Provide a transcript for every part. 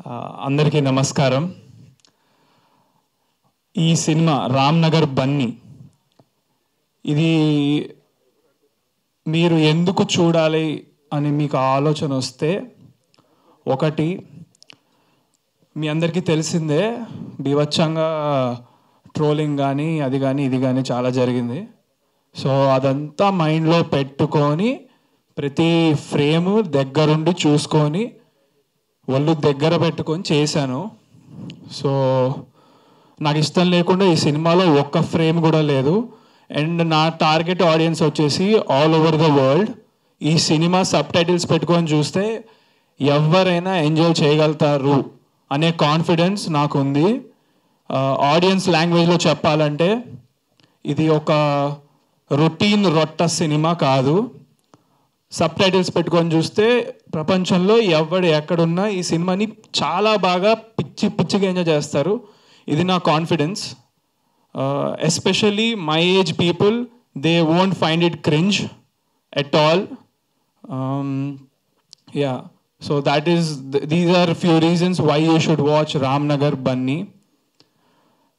అందరికీ నమస్కారం. ఈ సినిమా రామ్నగర్ బన్నీ ఇది మీరు ఎందుకు చూడాలి అని మీకు ఆలోచన వస్తే, ఒకటి మీ అందరికీ తెలిసిందే, బీభత్సంగా ట్రోలింగ్ కానీ అది కానీ ఇది కానీ చాలా జరిగింది. సో అదంతా మైండ్లో పెట్టుకొని ప్రతి ఫ్రేము దగ్గరుండి చూసుకొని ఒళ్ళు దగ్గర పెట్టుకొని చేశాను. సో నాకు ఇష్టం లేకుండా ఈ సినిమాలో ఒక్క ఫ్రేమ్ కూడా లేదు. అండ్ నా టార్గెట్ ఆడియన్స్ వచ్చేసి ఆల్ ఓవర్ ద వరల్డ్. ఈ సినిమా సబ్ టైటిల్స్ పెట్టుకొని చూస్తే ఎవరైనా ఎంజాయ్ చేయగలుగుతారు అనే కాన్ఫిడెన్స్ నాకు ఉంది. ఆడియన్స్ లాంగ్వేజ్లో చెప్పాలంటే ఇది ఒక రొటీన్ రొట్ట సినిమా కాదు. సబ్ టైటిల్స్ పెట్టుకొని చూస్తే ప్రపంచంలో ఎవడు ఎక్కడున్నా ఈ సినిమాని చాలా బాగా పిచ్చిగా ఎంజాయ్ చేస్తారు. ఇది నా confidence. Especially my age people, they won't find it cringe at all. Yeah, so these are few reasons why you should watch Ramnagar Bunny.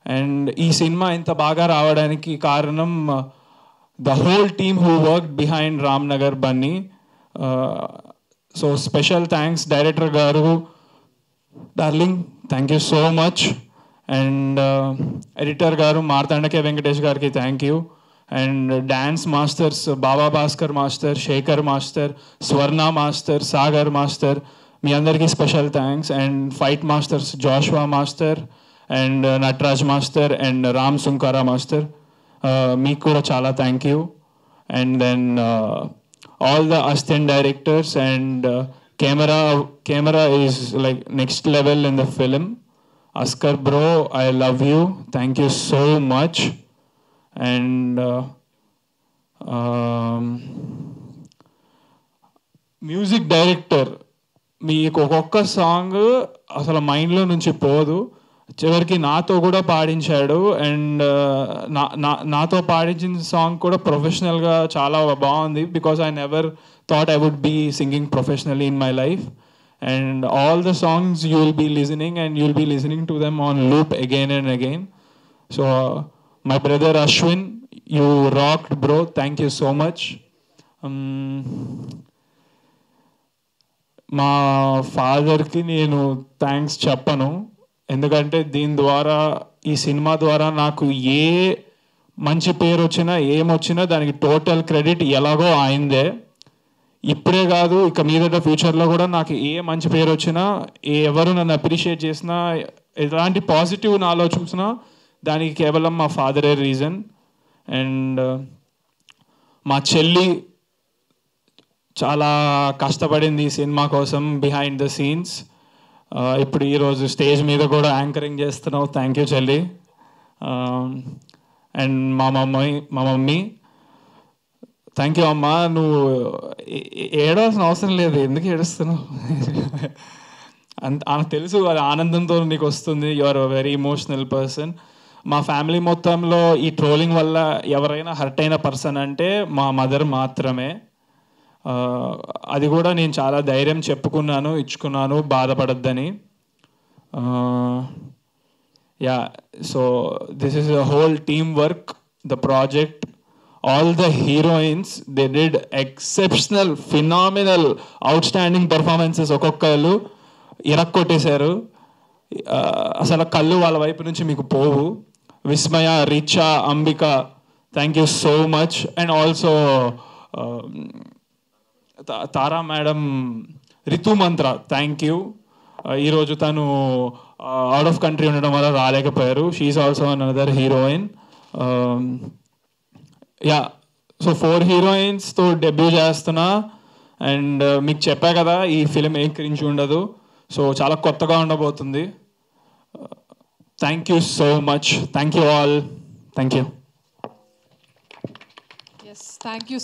And ఈ సినిమా ఇంత బాగా రావడానికి కారణం the whole team who worked behind Ramnagar Bunny. So special thanks director garu, darling, thank you so much. And editor garu Martandake Venkatesh gariki thank you. And dance masters Baba Bhaskar master, Shekhar master, Swarna master, Sagar master, మీ అందరికీ special thanks. And fight masters Joshua master and Nataraj master and Ram Sunkara master, మీకు కూడా చాలా thank you. And then all the assistant directors and camera is like next level in the film. Askar bro, I love you, thank you so much. And music director, మీకు ఒక్కొక్క song అసలు మైండ్లో నుంచి పోదు, చివరికి నాతో కూడా పాడించాడు. అండ్ నాతో పాడించిన సాంగ్ కూడా ప్రొఫెషనల్గా చాలా బాగుంది, because I never thought I would be singing professionally in my life. And all the songs you will be listening and you will be listening to them on loop again and again. So my brother Ashwin, you rocked bro, thank you so much. మా ఫాదర్కి నేను thanks చెప్పను, ఎందుకంటే దీని ద్వారా, ఈ cinema ద్వారా నాకు ఏ మంచి పేరు వచ్చినా ఏమొచ్చినా దానికి టోటల్ క్రెడిట్ ఎలాగో ఆయిందే. ఇప్పుడే కాదు, ఇక మీదట ఫ్యూచర్లో కూడా నాకు ఏ మంచి పేరు వచ్చినా, ఎవరు నన్ను అప్రిషియేట్ చేసినా, ఎలాంటి పాజిటివ్ నాలో చూసినా దానికి కేవలం మా ఫాదరే రీజన్. అండ్ మా చెల్లి చాలా కష్టపడింది ఈ సినిమా కోసం బిహైండ్ ద సీన్స్. ఇప్పుడు ఈరోజు స్టేజ్ మీద కూడా యాంకరింగ్ చేస్తున్నావు, థ్యాంక్ యూ చెల్లి. అండ్ మా మమ్మీ థ్యాంక్ యూ అమ్మా. నువ్వు ఏడవలసిన అవసరం లేదు, ఎందుకు ఏడుస్తున్నావు? నాకు తెలుసు అది ఆనందంతో నీకు వస్తుంది, you are a very emotional person. మా ఫ్యామిలీ మొత్తంలో ఈ ట్రోలింగ్ వల్ల ఎవరైనా హర్ట్ అయిన పర్సన్ అంటే మా మదర్ మాత్రమే. అది కూడా నేను చాలా ధైర్యం చెప్పుకున్నాను, ఇచ్చుకున్నాను, బాధపడద్దని. Yeah, so this is a whole team work, the project. All the heroines, they did exceptional, phenomenal, outstanding performances. ఒక్కొక్కరు ఇరక్కొట్టేశారు, అసలు కళ్ళు వాళ్ళ వైపు నుంచి మీకు పోవు. Vismaya, Richa, Ambika, thank you so much. And also Tara madam, Ritu Mantra, thank you. ఈరోజు తను అవుట్ ఆఫ్ కంట్రీ ఉండడం వల్ల రాలేకపోయారు. She is also another heroine. Yeah, so 4 హీరోయిన్స్తో డెబ్యూ చేస్తున్నా. అండ్ మీకు చెప్పా కదా, ఈ ఫిలిం ఏం క్రింజ్ ఉండదు, సో చాలా కొత్తగా ఉండబోతుంది. Thank you so much, thank you all, thank you. Yes, thank you so